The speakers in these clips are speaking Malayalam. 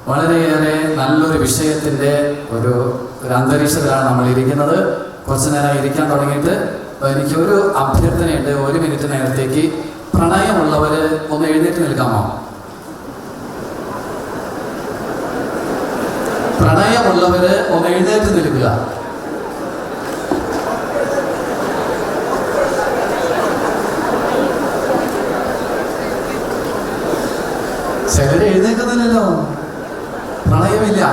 വളരെയേറെ നല്ലൊരു വിഷയത്തിൻ്റെ ഒരു അന്തരീക്ഷത്തിലാണ് നമ്മൾ ഇരിക്കുന്നത്. കുറച്ചു നേരം ഇരിക്കാൻ തുടങ്ങിയിട്ട് എനിക്കൊരു അഭ്യർത്ഥനയുണ്ട്. 1 മിനിറ്റ് നേരത്തേക്ക് പ്രണയമുള്ളവർ ഒന്ന് എഴുന്നേറ്റ് നിൽക്കാമോ? പ്രണയമുള്ളവർ ഒന്ന് എഴുന്നേറ്റ് നിൽക്കുക. ചിലര് എഴുന്നേക്കുന്നില്ലല്ലോ, പ്രണയമില്ല.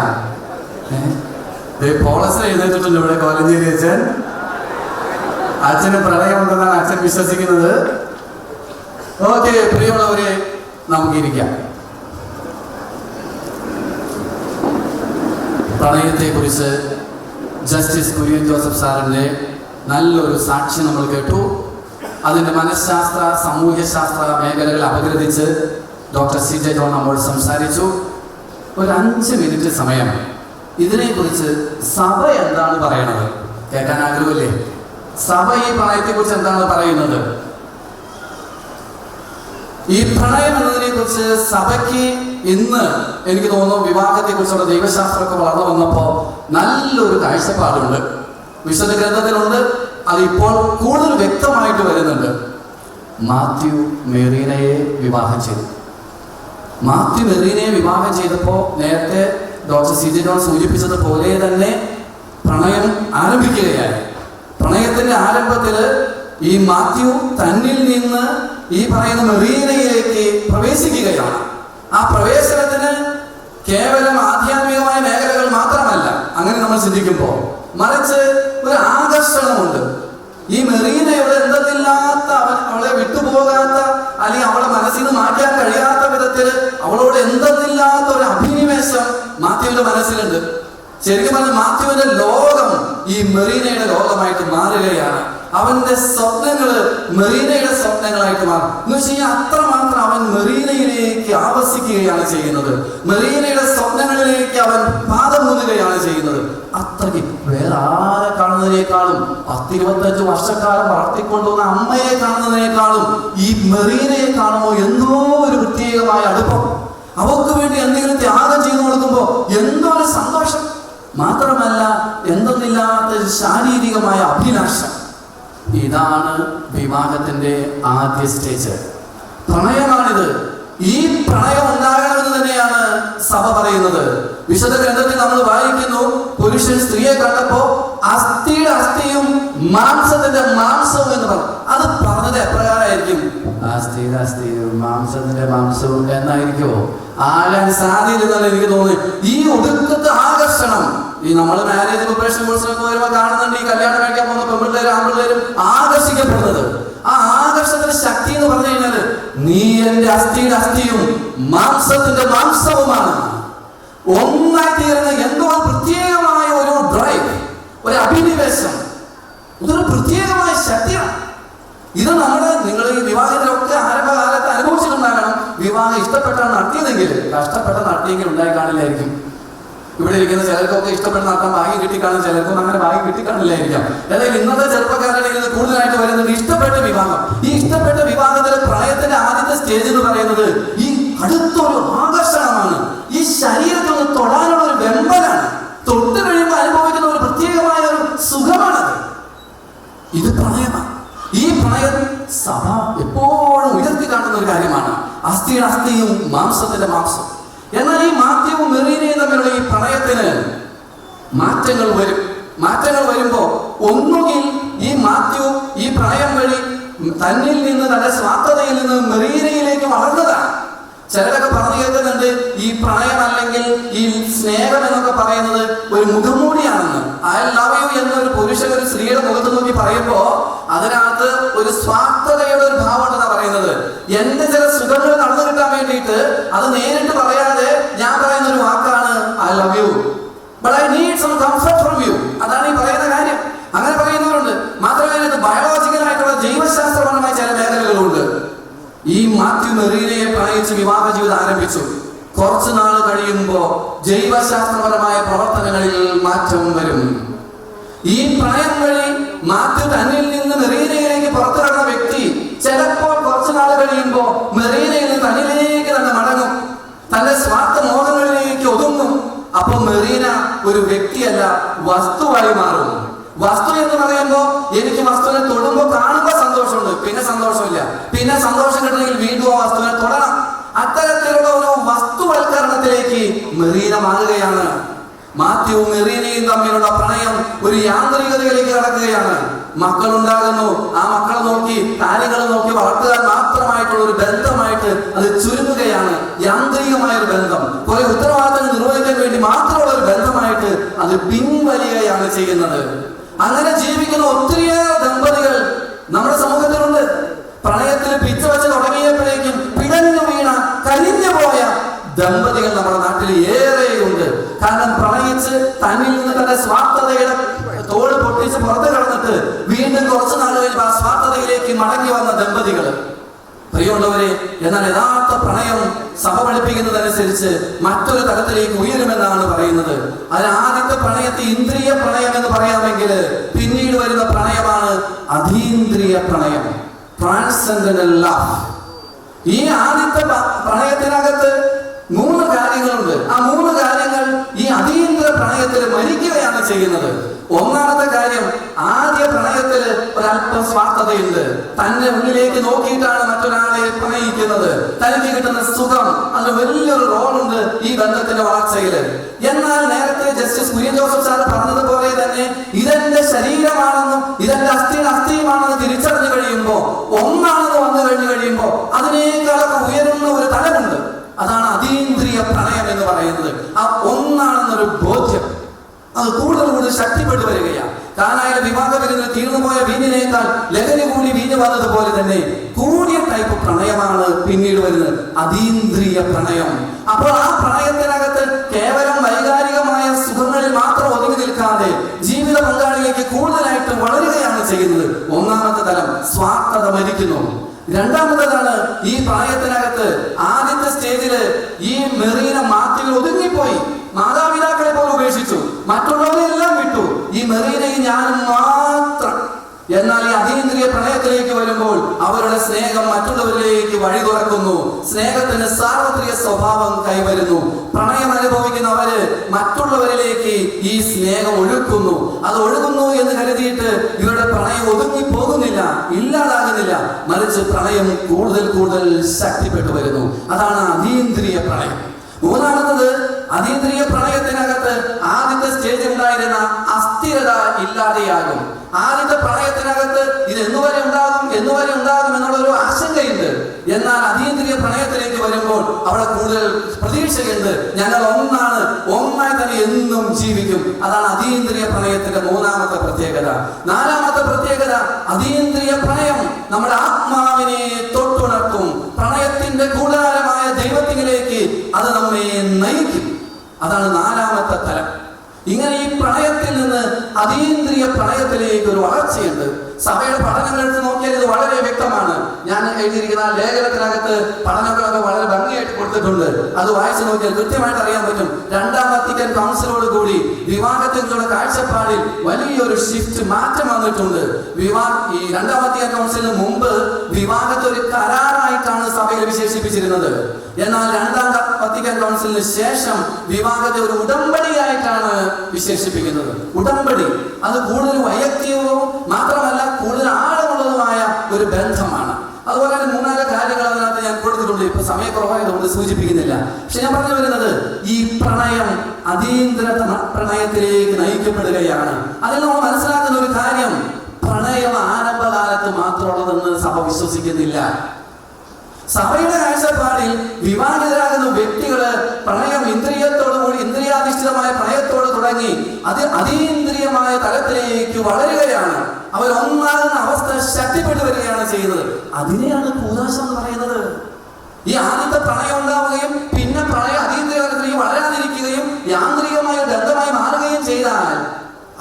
പോളസിന് എഴുന്നേറ്റിട്ടുണ്ട് ഇവിടെ കോലഞ്ചേരി അച്ഛൻ. അച്ഛന് പ്രണയമുണ്ടെന്നാണ് അച്ഛൻ വിശ്വസിക്കുന്നത്. ഓക്കെ, പ്രിയമുള്ളവരെ, നമുക്കിരിക്കാം. പ്രണയത്തെക്കുറിച്ച് ജസ്റ്റിസ് കുര്യൻ ജോസഫ് സാറിൻ്റെ നല്ലൊരു സാക്ഷി നമ്മൾ കേട്ടു. അതിൻ്റെ മനഃശാസ്ത്ര സാമൂഹ്യശാസ്ത്ര മേഖലകൾ അപഗ്രഥിച്ച് ഡോക്ടർ CJ ജോൺ നമ്മോട് സംസാരിച്ചു. ഒരു 5 മിനിറ്റ് സമയം ഇതിനെക്കുറിച്ച് സഭ എന്താണ് പറയണത് കേൾക്കാൻ ആഗ്രഹമില്ലേ? സഭ ഈ പ്രണയത്തെക്കുറിച്ച് എന്താണ് പറയുന്നത്? ഈ പ്രണയം എന്നതിനെ കുറിച്ച് സഭയ്ക്ക് ഇന്ന് എനിക്ക് തോന്നുന്നു വിവാഹത്തെക്കുറിച്ചുള്ള ദൈവശാസ്ത്രമൊക്കെ വളർന്നു വന്നപ്പോൾ നല്ലൊരു കാഴ്ചപ്പാടുണ്ട്, വിശുദ്ധ ഗ്രന്ഥത്തിലുണ്ട്. അതിപ്പോൾ കൂടുതൽ വ്യക്തമായിട്ട് വരുന്നുണ്ട്. മാത്യു മെറീനയെ വിവാഹം ചെയ്തു. മാത്യു മെറീനയെ വിവാഹം ചെയ്തപ്പോൾ നേരത്തെ ഡോക്ടർ CJ ജോൺ സൂചിപ്പിച്ചതുപോലെ തന്നെ പ്രണയം ആരംഭിക്കുകയായി. പ്രണയത്തിന്റെ ആരംഭത്തിൽ ഈ മാത്യു തന്നിൽ നിന്ന് ഈ പറയുന്ന മെറീനയിലേക്ക് പ്രവേശിക്കുകയാണ്. ആ പ്രവേശനത്തിന് കേവലം ആധ്യാത്മികമായ മേഖലകൾ മാത്രമല്ല അങ്ങനെ നമ്മൾ ചിന്തിക്കുമ്പോൾ, മറിച്ച് ഒരു ആകർഷണമുണ്ട്. ഈ മെറീനയുടെ എന്തെന്നില്ലാത്ത അവളെ വിട്ടുപോകാത്ത, അല്ലെങ്കിൽ അവളെ മനസ്സിൽ നിന്ന് മാറ്റാൻ കഴിയാത്ത വിധത്തിൽ അവളോട് എന്തെന്നില്ലാത്ത ഒരു അഭിനിവേശം മാത്യുവിന്റെ മനസ്സിലുണ്ട്. ശരിക്കും പറഞ്ഞാൽ മാത്യുവിന്റെ ലോകം ഈ മെറീനയുടെ ലോകമായിട്ട് മാറുകയാണ്. അവന്റെ സ്വപ്നങ്ങള് മെറീനയുടെ സ്വപ്നങ്ങളായിട്ട് മാറും. എന്ന് വെച്ച് കഴിഞ്ഞാൽ അത്രമാത്രം അവൻ മെറീനയിലേക്ക് ആവസിക്കുകയാണ് ചെയ്യുന്നത്. മെറീനയുടെ സ്വപ്നങ്ങളിലേക്ക് അവൻ പാദമൂന്നുകയാണ് ചെയ്യുന്നത്. അത്രയ്ക്ക് വേറെ ആരെ കാണുന്നതിനേക്കാളും 10-25 വർഷക്കാലം വളർത്തിക്കൊണ്ടുവന്ന അമ്മയെ കാണുന്നതിനേക്കാളും ഈ മെറീനയെ കാണുമ്പോൾ എന്തോ ഒരു പ്രത്യേകമായ അടുപ്പം. അവർക്ക് വേണ്ടി എന്തെങ്കിലും ത്യാഗം ചെയ്തു കൊടുക്കുമ്പോൾ എന്തോ ഒരു സന്തോഷം. മാത്രമല്ല എന്തെന്നില്ലാത്ത ശാരീരികമായ അഭിലാഷം. ഇതാണ് വിവാഹത്തിന്റെ ആദ്യ സ്റ്റേജ്. പ്രണയമാണിത്. ഈ പ്രണയം ഉണ്ടാകണമെന്ന് തന്നെയാണ് സഭ പറയുന്നത്. വിശുദ്ധ ഗ്രന്ഥത്തിൽ നമ്മൾ വായിക്കുന്നു, പുരുഷൻ സ്ത്രീയെ കണ്ടപ്പോ അസ്ഥിയുടെ അസ്ഥിയും മാംസത്തിന്റെ മാംസവും എന്ന് പറഞ്ഞു. അത് പറഞ്ഞത് എപ്രകാരമായിരിക്കും? അസ്ഥിയുടെ അസ്ഥിയും മാംസത്തിന്റെ മാംസവും എന്നായിരിക്കുമോ? ആകാൻ സാധ്യതയെന്നല്ല എനിക്ക് തോന്നി. ഈ ഒടുക്കത്തെ ആകർഷണം ഈ നമ്മൾ മാരേജ് പ്രിപ്പറേഷൻ കോഴ്സിനൊക്കെ വരുമ്പോൾ കാണുന്നുണ്ട്. ഈ കല്യാണം കഴിക്കാൻ പോകുന്ന പെൺപിള്ളേരും ആൺപിള്ളേരും ആകർഷിക്കപ്പെടുന്നത്. ആ ആകർഷണത്തിന്റെ ശക്തി എന്ന് പറഞ്ഞു കഴിഞ്ഞാല് നീ എന്റെ അസ്ഥിയുടെ അസ്ഥിയും മാംസത്തിന്റെ മാംസവുമാണ്. ഒന്നായി തീരുന്ന എന്തോ പ്രത്യേകമായ ഒരു ഡ്രൈവ്, ഒരു അഭിനിവേശം, ഇതൊരു പ്രത്യേകമായ ശക്തിയാണ്. ഇത് നിങ്ങൾ ഈ വിവാഹത്തിലൊക്കെ ആരംഭകാലത്ത് അനുഭവിച്ചിട്ടുണ്ടാകണം. വിവാഹം ഇഷ്ടപ്പെട്ടാണ് നടത്തിയതെങ്കിൽ, കഷ്ടപ്പെട്ട നടത്തിയെങ്കിൽ ഉണ്ടായി കാണില്ലായിരിക്കും. ഇവിടെ ഇരിക്കുന്ന ചിലർക്കൊക്കെ ഇഷ്ടപ്പെട്ട് നടത്താൻ ഭാഗ്യം കിട്ടിക്കാണും, ചിലർക്കൊന്നും അങ്ങനെ ഭാഗ്യം കിട്ടിക്കാണില്ലായിരിക്കാം. ഏതായാലും ഇന്നത്തെ ചെറുപ്പക്കാരുടെ ഇത് കൂടുതലായിട്ട് വരുന്നുണ്ട് ഇഷ്ടപ്പെട്ട വിവാഹം. ഈ ഇഷ്ടപ്പെട്ട വിവാഹത്തിലെ പ്രണയത്തിന്റെ ആദ്യത്തെ സ്റ്റേജ് എന്ന് പറയുന്നത് ഈ അടുത്തൊരു ആകർഷണമാണ്. ഈ ശരീരത്തിൽ ഒന്ന് തൊടാനുള്ള ഒരു വെമ്പലാണ്. തൊട്ട് കഴിയുമ്പോൾ അനുഭവിക്കുന്ന ഒരു പ്രത്യേകമായ ഒരു സുഖമാണത്. ഇത് പ്രണയമാണ്. ഈ പ്രണയം സഭ എപ്പോഴും ഉയർത്തി കാണുന്ന ഒരു കാര്യമാണ്. അസ്ഥിയുടെ അസ്ഥിയും മാംസത്തിന്റെ മാംസം. എന്നാൽ ഈ മാത്യുവും മെറീനയും തമ്മിലുള്ള ഈ പ്രണയത്തിന് മാറ്റങ്ങൾ വരും. മാറ്റങ്ങൾ വരുമ്പോൾ ഒന്നുകിൽ ഈ മാത്യു ഈ പ്രണയം വഴി തന്നിൽ നിന്ന്, തന്റെ സ്വാർത്ഥതയിൽ നിന്ന് മെറീനയിലേക്ക് വളർന്നതാണ്. ചിലരൊക്കെ പറഞ്ഞു കേൾക്കുന്നുണ്ട് ഈ പ്രണയം അല്ലെങ്കിൽ ഈ സ്നേഹം എന്നൊക്കെ പറയുന്നത് ഒരു മുഖംമൂടിയാണെന്ന്. ഐ ലവ് യു എന്നൊരു പുരുഷൻ ഒരു സ്ത്രീയുടെ മുഖത്ത് നോക്കി പറയുമ്പോ അതിനകത്ത് ഒരു സ്വാർത്ഥതയുടെ ഒരു ഭാവം ഉണ്ടെന്നാ പറയുന്നത്. എന്റെ ചില സുഖങ്ങൾ നടന്നു കിട്ടാൻ വേണ്ടിയിട്ട് അത് നേരിട്ട് പറയാതെ ഞാൻ പറയുന്ന ഒരു വാക്കാണ് I love you, but I need some comfort from you. അതാണ് ഈ പറയുന്ന കാര്യം. അങ്ങനെ പറയുന്നവരുണ്ട്. മാത്രമല്ല ഇത് ബയോളജിക്കലായിട്ടുള്ള ജൈവശാസ്ത്രപരമായ ചില മേഖലകളുണ്ട്. ഈ മാത്യു മെറീനയെ പ്രണയിച്ച് വിവാഹ ജീവിതം ആരംഭിച്ചു. കുറച്ചു നാൾ കഴിയുമ്പോൾ ജൈവശാസ്ത്രപരമായ പ്രവർത്തനങ്ങളിൽ മാറ്റം വരും. ഈ പ്രണയം വഴി മാത്യു തന്നിൽ നിന്ന് മെറീനയിലേക്ക് പുറത്തിറങ്ങുന്ന വ്യക്തി ചിലപ്പോൾ കുറച്ചു നാൾ കഴിയുമ്പോൾ മെറീനയിൽ നിന്ന് തന്നിലേക്ക് തന്നെ മടങ്ങും. തന്റെ സ്വാർത്ഥ മോഹങ്ങളിലേക്ക് ഒതുങ്ങും. അപ്പൊ മെറീന ഒരു വ്യക്തിയല്ല, വസ്തുവായി മാറും. വസ്തു എന്ന് പറയുമ്പോ എനിക്ക് വസ്തുവിനെ തൊടുമ്പോ കാണുമ്പോ സന്തോഷമുണ്ട്, പിന്നെ സന്തോഷമില്ല. പിന്നെ സന്തോഷം കിട്ടണമെങ്കിൽ വീണ്ടും ആ വസ്തുവിനെ തൊടണം. അത്തരത്തിലുള്ള ഒരു വസ്തുവൽക്കരണത്തിലേക്ക് മെറീന മാറുകയാണ്. മാത്യുവും മെറീനയും തമ്മിലുള്ള പ്രണയം ഒരു യാന്ത്രികതയിലേക്ക് കടക്കുകയാണ്. മക്കളുണ്ടാകുന്നു, ആ മക്കളെ നോക്കി കാര്യങ്ങൾ നോക്കി വളർത്തുക മാത്രമായിട്ടുള്ള ഒരു ബന്ധമായിട്ട് അത് ചുരുങ്ങുകയാണ്. യാന്ത്രികമായ ഒരു ബന്ധം, കുറെ ഉത്തരവാദിത്തങ്ങൾ നിർവഹിക്കാൻ വേണ്ടി മാത്രമുള്ള ഒരു ബന്ധമായിട്ട് അത് പിൻവലിയുകയാണ് ചെയ്യുന്നത്. അങ്ങനെ ജീവിക്കുന്ന ഒത്തിരിയേറെ ദമ്പതികൾ നമ്മുടെ സമൂഹത്തിലുണ്ട്. പ്രണയത്തിൽ പിച്ച വെച്ച് തുടങ്ങിയപ്പോഴേക്കും പിടഞ്ഞു വീണ കരിഞ്ഞു പോയ ദമ്പതികൾ നമ്മുടെ നാട്ടിൽ ഏറെയുണ്ട്. കാരണം പ്രണയിച്ച് തന്നിൽ നിന്ന് തന്റെ സ്വാർത്ഥതയുടെ തോട് പൊട്ടിച്ച് പുറത്ത് കടന്നിട്ട് വീണ്ടും കുറച്ചു നാളുകളിൽ ആ സ്വാർത്ഥതയിലേക്ക് മടങ്ങി വന്ന ദമ്പതികൾ. പ്രിയമുള്ളവരെ, എന്നാൽ യഥാർത്ഥ പ്രണയം സഭ പഠിപ്പിക്കുന്നതനുസരിച്ച് മറ്റൊരു തലത്തിലേക്ക് ഉയരുമെന്നാണ് പറയുന്നത്. അതിന് ആദ്യത്തെ പ്രണയത്തെ ഇന്ദ്രിയ പ്രണയം എന്ന് പറയാമെങ്കിൽ പിന്നീട് വരുന്ന പ്രണയമാണ് അതീന്ദ്രിയ പ്രണയം, ട്രാൻസെൻഡന്റൽ ലവ്. ഈ ആദ്യത്തെ പ്രണയത്തിനകത്ത് 3 കാര്യങ്ങളുണ്ട്. ആ 3 കാര്യങ്ങൾ ഈ അതീന്ദ്ര പ്രണയത്തിൽ മരിക്കുകയാണ് ചെയ്യുന്നത്. ഒന്നാമത്തെ കാര്യം, ആദ്യ പ്രണയത്തിൽ ഒരല്പം സ്വാർത്ഥതയുണ്ട്. തന്നെ ഉള്ളിലേക്ക് നോക്കിയിട്ടാണ് മറ്റൊരാളെ പ്രണയിക്കുന്നത്. തനിക്ക് കിട്ടുന്ന സുഖം, അതിന് വലിയൊരു റോളുണ്ട് ഈ ബന്ധത്തിന്റെ വളർച്ചയിൽ. എന്നാൽ നേരത്തെ ജസ്റ്റിസ് കുര്യൻ ജോസഫ് സാർ പറഞ്ഞതുപോലെ തന്നെ ഇതെന്റെ ശരീരമാണെന്നും ഇതെന്റെ അസ്ഥിയുമാണെന്ന് തിരിച്ചറിഞ്ഞു കഴിയുമ്പോ, ഒന്നാണെന്ന് വന്നു കഴിഞ്ഞു കഴിയുമ്പോ അതിനേക്കാളൊക്കെ ഉയരുന്ന ഒരു തലമുണ്ട്. അതാണ് അതീന്ദ്രിയ പ്രണയം എന്ന് പറയുന്നത്. ആ ഒന്നാണെന്നൊരു ബോധ്യം അത് കൂടുതൽ ശക്തിപ്പെട്ടു വരികയാണ്. കാനായിലെ വിവാഹ വിരുന്നിൽ തീർന്നുപോയ വീഞ്ഞിനേക്കാൾ ലഹരി കൂടി വീഞ്ഞ് വന്നതുപോലെ തന്നെ കൂടിയ ടൈപ്പ് പ്രണയമാണ് പിന്നീട് വരുന്നത്, അതീന്ദ്രിയ പ്രണയം. അപ്പോൾ ആ പ്രണയത്തിനകത്ത് കേവലം വൈകാരികമായ സുഖങ്ങളിൽ മാത്രം ഒതുങ്ങി നിൽക്കാതെ ജീവിത പങ്കാളിയിലേക്ക് കൂടുതലായിട്ട് വളരുകയാണ് ചെയ്യുന്നത്. ഒന്നാമത്തെ തലം സ്വാർത്ഥത മരിക്കുന്നു. രണ്ടാമത്തേതാണ്, ഈ പ്രായത്തിനകത്ത് ആദ്യത്തെ സ്റ്റേജില് ഈ മെറീന മാത്യുവിൽ ഒതുങ്ങിപ്പോയി. മാതാപിതാക്കളെ പോലും ഉപേക്ഷിച്ചു, മറ്റുള്ളവരെല്ലാം വിട്ടു. ഈ മെറീനയും ഞാനും മാത്രം. എന്നാൽ ഈ അതീന്ദ്രിയ പ്രണയത്തിലേക്ക് വരുമ്പോൾ അവരുടെ സ്നേഹം മറ്റുള്ളവരിലേക്ക് വഴി തുറക്കുന്നു. സ്നേഹത്തിന് സാർവത്രിക സ്വഭാവം കൈവരുന്നു. പ്രണയം അനുഭവിക്കുന്നവര് മറ്റുള്ളവരിലേക്ക് ഈ സ്നേഹം ഒഴുക്കുന്നു. അത് ഒഴുകുന്നു എന്ന് കരുതിയിട്ട് ഇവരുടെ പ്രണയം ഒതുങ്ങി പോകുന്നില്ല, ഇല്ലാതാകുന്നില്ല. മറിച്ച് പ്രണയം കൂടുതൽ ശക്തിപ്പെട്ടു വരുന്നു. അതാണ് അതീന്ദ്രിയ പ്രണയം. മൂന്നാമത്തത്, അതീന്ദ്രിയ പ്രണയത്തിനകത്ത് ആദ്യത്തെ സ്റ്റേജിൽ ഉണ്ടായിരുന്ന അസ്ഥിരത ഇല്ലാതെയാകും. ആദ്യത്തെ പ്രണയത്തിനകത്ത് ഇത് എന്നുവരെ ഉണ്ടാകും എന്നുള്ളൊരു ആശങ്കയുണ്ട്. എന്നാൽ അതീന്ദ്രിയ പ്രണയത്തിലേക്ക് വരുമ്പോൾ അവിടെ കൂടുതൽ പ്രതീക്ഷയുണ്ട്. ഞങ്ങൾ ഒന്നായി തന്നെ എന്നും ജീവിക്കും. അതാണ് അതീന്ദ്രിയ പ്രണയത്തിന്റെ മൂന്നാമത്തെ പ്രത്യേകത. നാലാമത്തെ പ്രത്യേകത, അതീന്ദ്രിയ പ്രണയം നമ്മുടെ ആത്മാവിനെ തൊട്ടുണർത്തും. പ്രണയത്തിന്റെ കൂടാരമായ ദൈവത്തിലേക്ക് അത് നമ്മെ നയിക്കും. അതാണ് നാലാമത്തെ തലം. ഇങ്ങനെ ഈ പ്രണയത്തിൽ നിന്ന് അതീന്ദ്രിയ പ്രണയത്തിലേക്ക് ഒരു വളർച്ചയുണ്ട്. സഭയുടെ പഠനങ്ങൾ എടുത്ത് നോക്കിയാൽ ഇത് വളരെ വ്യക്തമാണ്. ഞാൻ എഴുതിയിരിക്കുന്ന ലേഖനത്തിനകത്ത് പഠനങ്ങളൊക്കെ വളരെ ഭംഗിയായിട്ട് കൊടുത്തിട്ടുണ്ട്. അത് വായിച്ചു നോക്കിയാൽ കൃത്യമായിട്ട് അറിയാൻ പറ്റും. രണ്ടാം വത്തിക്കാൻ കൗൺസിലോട് കൂടി വിവാഹത്തെക്കുറിച്ചുള്ള കാഴ്ചപ്പാടിൽ വലിയൊരു മാറ്റം വന്നിട്ടുണ്ട്. ഈ രണ്ടാം വത്തിക്കാൻ കൗൺസിലിന് മുമ്പ് വിവാഹത്തെ ഒരു കരാറായിട്ടാണ് സഭയിൽ വിശേഷിപ്പിച്ചിരുന്നത്. എന്നാൽ രണ്ടാം വത്തിക്കാൻ കൗൺസിലിന് ശേഷം വിവാഹത്തെ ഒരു ഉടമ്പടിയായിട്ടാണ് വിശേഷിപ്പിക്കുന്നത്. ഉടമ്പടി അത് കൂടുതൽ വൈയക്തികവും മാത്രമല്ല കൂടുതൽ ആഴമുള്ളതുമായ ഒരു ബന്ധമാണ്. അതുപോലെ തന്നെ 4 കാര്യങ്ങൾ അതിനകത്ത് ഞാൻ കൊടുത്തിട്ടുണ്ട്. ഇപ്പൊ സമയക്കുറവായതുകൊണ്ട് സൂചിപ്പിക്കുന്നില്ല. പക്ഷെ ഞാൻ പറഞ്ഞു വരുന്നത്, ഈ പ്രണയം അതീന്ദ്ര പ്രണയത്തിലേക്ക് നയിക്കപ്പെടുകയാണ്. അതിൽ നമ്മൾ മനസ്സിലാക്കുന്ന ഒരു കാര്യം, പ്രണയം ആരംഭകാലത്ത് മാത്രമുള്ളതെന്ന് സഭ വിശ്വസിക്കുന്നില്ല. സഭയുടെ കാഴ്ചപ്പാടിൽ വിവാഹിതരാകുന്ന വ്യക്തികള് പ്രണയം ഇന്ദ്രിയാധിഷ്ഠിതമായ പ്രണയത്തോട് തുടങ്ങി അത് അതീന്ദ്രിയമായ തലത്തിലേക്ക് വളരുകയാണ്. അവരൊന്നാകുന്ന അവസ്ഥ ശക്തിപ്പെട്ടു വരികയാണ് ചെയ്യുന്നത്. അതിനെയാണ് കൂദാശ എന്ന് പറയുന്നത്. ഈ ആദ്യത്തെ പ്രണയം ഉണ്ടാവുകയും പിന്നെ പ്രണയം അതീന്ദ്രിയ തലത്തിലേക്ക് വളരാതിരിക്കുകയും യാന്ത്രികമായ ബന്ധമായി മാറുകയും ചെയ്താൽ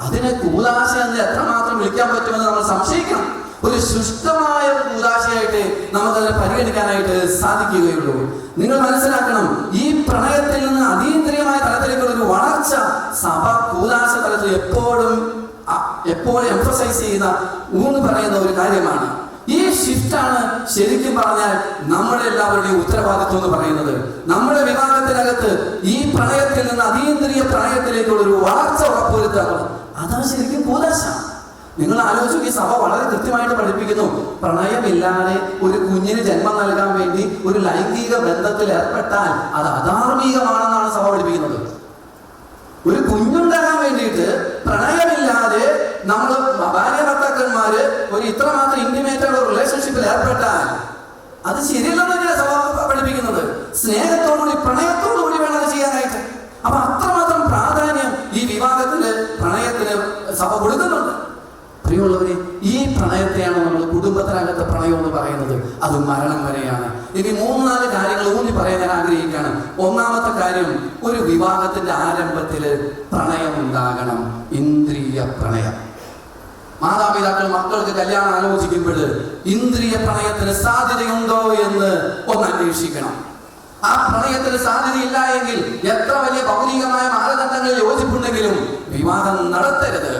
അതിനെ കൂദാശ എന്ന് എത്രമാത്രം വിളിക്കാൻ പറ്റുമെന്ന് നമ്മൾ സംശയിക്കണം. ഒരു ശുഷ്കമായ കൂദാശയായിട്ട് നമുക്കതിനെ പരിഗണിക്കാനായിട്ട് സാധിക്കുകയുള്ളൂ. നിങ്ങൾ മനസ്സിലാക്കണം, ഈ പ്രണയത്തിൽ നിന്ന് അതീന്ദ്രിയമായ തലത്തിലേക്കുള്ള ഒരു വളർച്ച സഭ കൂദാശ തലത്തിൽ എപ്പോഴും എംഫസൈസ് ചെയ്യുന്ന പറയുന്ന ഒരു കാര്യമാണ്. ഈ ഷിഫ്റ്റാണ് ശരിക്കും പറഞ്ഞാൽ നമ്മുടെ എല്ലാവരുടെയും ഉത്തരവാദിത്വം എന്ന് പറയുന്നത്. നമ്മുടെ വിവാഹത്തിനകത്ത് ഈ പ്രണയത്തിൽ നിന്ന് അതീന്ദ്രിയ പ്രണയത്തിലേക്കുള്ള ഒരു വളർച്ച ഉറപ്പുവരുത്തുക, അതാണ് ശരിക്കും കൂദാശ. നിങ്ങൾ ആലോചിച്ച്, ഈ സഭ വളരെ കൃത്യമായിട്ട് പഠിപ്പിക്കുന്നു, പ്രണയമില്ലാതെ ഒരു കുഞ്ഞിന് ജന്മം നൽകാൻ വേണ്ടി ഒരു ലൈംഗിക ബന്ധത്തിൽ ഏർപ്പെട്ടാൽ അത് അധാർമികമാണെന്നാണ് സഭ പഠിപ്പിക്കുന്നത്. ഒരു കുഞ്ഞുണ്ടാകാൻ വേണ്ടിയിട്ട് പ്രണയമില്ലാതെ നമ്മൾ ഭാര്യ ഭർത്താക്കന്മാര് ഒരു ഇത്രമാത്രം ഇന്റിമേറ്റ് ആയിട്ടുള്ള റിലേഷൻഷിപ്പിൽ ഏർപ്പെട്ടാൽ അത് ശരിയല്ലെന്ന് തന്നെയാണ് സഭ പഠിപ്പിക്കുന്നത്. സ്നേഹത്തോടുകൂടി പ്രണയത്തോടുകൂടി വേണം അത് ചെയ്യാനായിട്ട്. അപ്പൊ അത്രമാത്രം പ്രാധാന്യം ഈ വിവാഹത്തിന് പ്രണയത്തിന് സഭ കൊടുക്കുന്നുണ്ട്. പ്രിയമുള്ളവരെ, ഈ പ്രണയത്തെയാണ് നമ്മൾ കുടുംബത്തിനകത്തെ പ്രണയം എന്ന് പറയുന്നത്. അത് മരണം വരെയാണ്. ഇനി 3-4 കാര്യങ്ങൾ ഊന്നി പറയാൻ ഞാൻ ആഗ്രഹിക്കുകയാണ്. ഒന്നാമത്തെ കാര്യം, ഒരു വിവാഹത്തിന്റെ ആരംഭത്തില് പ്രണയം ഉണ്ടാകണം, ഇന്ദ്രിയ പ്രണയം. മാതാപിതാക്കൾ മക്കൾക്ക് കല്യാണം ആലോചിക്കുമ്പോൾ ഇന്ദ്രിയ പ്രണയത്തിന് സാധ്യതയുണ്ടോ എന്ന് ഒന്ന് അന്വേഷിക്കണം. ആ പ്രണയത്തിന് സാധ്യതയില്ല എങ്കിൽ എത്ര വലിയ ഭൗതികമായ മാനദണ്ഡങ്ങളിൽ യോജിപ്പുണ്ടെങ്കിലും വിവാഹം നടത്തരുത്.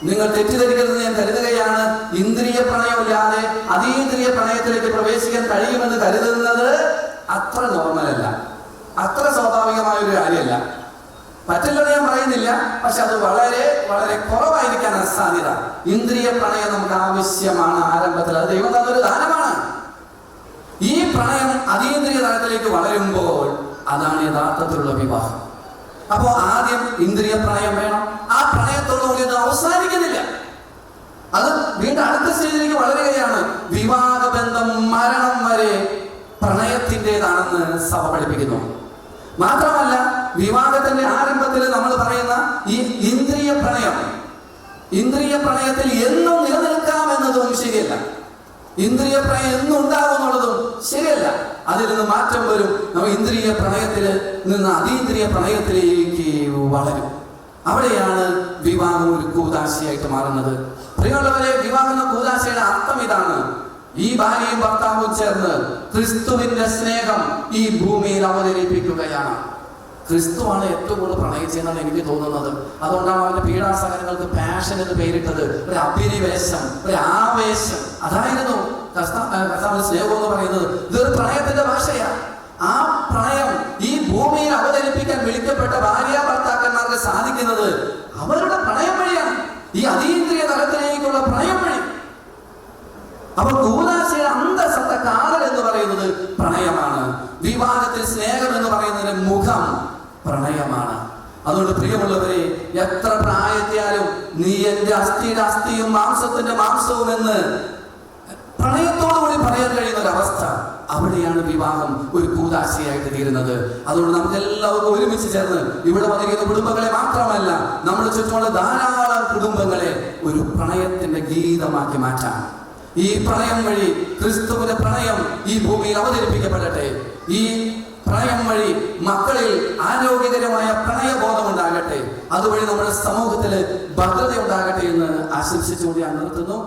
നിങ്ങൾ തെറ്റിദ്ധരിക്കരുതെന്ന് ഞാൻ കരുതുകയാണ്. ഇന്ദ്രിയ പ്രണയമില്ലാതെ അതീന്ദ്രിയ പ്രണയത്തിലേക്ക് പ്രവേശിക്കാൻ കഴിയുമെന്ന് കരുതുന്നത് അത്ര നോർമലല്ല, അത്ര സ്വാഭാവികമായ ഒരു കാര്യമല്ല. പറ്റില്ലെന്ന് ഞാൻ പറയുന്നില്ല, പക്ഷെ അത് വളരെ വളരെ കുറവായിരിക്കാനാണ് സാധ്യത. ഇന്ദ്രിയ പ്രണയം നമുക്ക് ആവശ്യമാണ് ആരംഭത്തിൽ. അത് ദൈവം തന്നൊരു ദാനമാണ്. ഈ പ്രണയം അതീന്ദ്രിയ തലത്തിലേക്ക് വളരുമ്പോൾ അതാണ് യഥാർത്ഥത്തിലുള്ള വിവാഹം. അപ്പോ ആദ്യം ഇന്ദ്രിയ പ്രണയം വേണം. ആ പ്രണയത്തോടുകൂടി അത് അവസാനിക്കുന്നില്ല, അത് വീണ്ടും അടുത്ത സ്റ്റേജിലേക്ക് വളരുകയാണ്. വിവാഹബന്ധം മരണം വരെ പ്രണയത്തിൻ്റെതാണെന്ന് സഭ പഠിപ്പിക്കുന്നു. മാത്രമല്ല, വിവാഹത്തിന്റെ ആരംഭത്തിൽ നമ്മൾ പറയുന്ന ഈ ഇന്ദ്രിയ പ്രണയത്തിൽ എന്നും നിലനിൽക്കാമെന്നതും ശരിയല്ല. ഇന്ദ്രിയ പ്രണയം എന്നും ഉണ്ടാകും എന്നുള്ളതും ശരിയല്ല. അതിൽ നിന്ന് മാറ്റം വരും. നമ്മൾ ഇന്ദ്രിയ പ്രണയത്തിൽ നിന്ന് അതീന്ദ്രിയ പ്രണയത്തിലേക്ക് വളരും. അവിടെയാണ് വിവാഹം ഒരു കൂദാശയായിട്ട് മാറുന്നത്. പ്രിയമുള്ളവരെ, വിവാഹം എന്ന കൂദാശയുടെ അർത്ഥം ഇതാണ്: ഈ ഭാര്യയും ഭർത്താവും ചേർന്ന് ക്രിസ്തുവിന്റെ സ്നേഹം ഈ ഭൂമിയിൽ അവതരിപ്പിക്കുകയാണ്. ക്രിസ്തുവാണ് ഏറ്റവും കൂടുതൽ പ്രണയിച്ചെന്നാണ് എനിക്ക് തോന്നുന്നത്. അതുകൊണ്ടാണ് അവന്റെ പീഡാസഹനങ്ങൾക്ക് പാഷൻ എന്ന് പേരിട്ടത്. ഒരു അഭിനിവേശം, ഒരു ആവേശം, അതായിരുന്നു കർത്താവിന്റെ സ്നേഹം എന്ന് പറയുന്നത്. ഇതൊരു പ്രണയത്തിന്റെ ഭാഷയാണ്. ആ പ്രണയം ഈ ഭൂമിയിൽ അവതരിപ്പിക്കാൻ വിളിക്കപ്പെട്ട ഭാര്യ ഭർത്താക്കന്മാർക്ക് സാധിക്കുന്നത് അവരുടെ പ്രണയം വഴിയാണ്, ഈ അതീന്ദ്രിയ തലത്തിലേക്കുള്ള പ്രണയം വഴി. അപ്പൊ കൂദാശയുടെ അന്തസത്ത കാതൽ എന്ന് പറയുന്നത് പ്രണയമാണ്. വിവാഹത്തിൽ സ്നേഹം എന്ന് പറയുന്നതിന്റെ മുഖം പ്രണയമാണ്. അതുകൊണ്ട് പ്രിയമുള്ളവരെ, എത്ര പ്രായത്തിയാലും നീ എന്റെ അസ്ഥിയുടെ അസ്ഥിയും മാംസത്തിന്റെ മാംസവും എന്ന് പ്രണയത്തോടുകൂടി പറയാൻ കഴിയുന്ന ഒരവസ്ഥ, അവിടെയാണ് വിവാഹം ഒരു കൂദാശയായിട്ട് തീരുന്നത്. അതുകൊണ്ട് നമുക്ക് എല്ലാവർക്കും ഒരുമിച്ച് ചേർന്ന് ഇവിടെ വന്നിരിക്കുന്ന കുടുംബങ്ങളെ മാത്രമല്ല, നമ്മുടെ ചുറ്റുമുള്ള ധാരാളം കുടുംബങ്ങളെ ഒരു പ്രണയത്തിന്റെ ഗീതമാക്കി മാറ്റാം. ഈ പ്രണയം വഴി ക്രിസ്തുവിന്റെ പ്രണയം ഈ ഭൂമിയിൽ അവതരിപ്പിക്കപ്പെടട്ടെ. ഈ പ്രണയം വഴി മക്കളിൽ ആരോഗ്യകരമായ പ്രണയബോധം ഉണ്ടാകട്ടെ. അതുവഴി നമ്മുടെ സമൂഹത്തിൽ ഭദ്രത ഉണ്ടാകട്ടെ എന്ന് ആശംസിച്ചുകൊണ്ട് ഞാൻ നിർത്തുന്നു.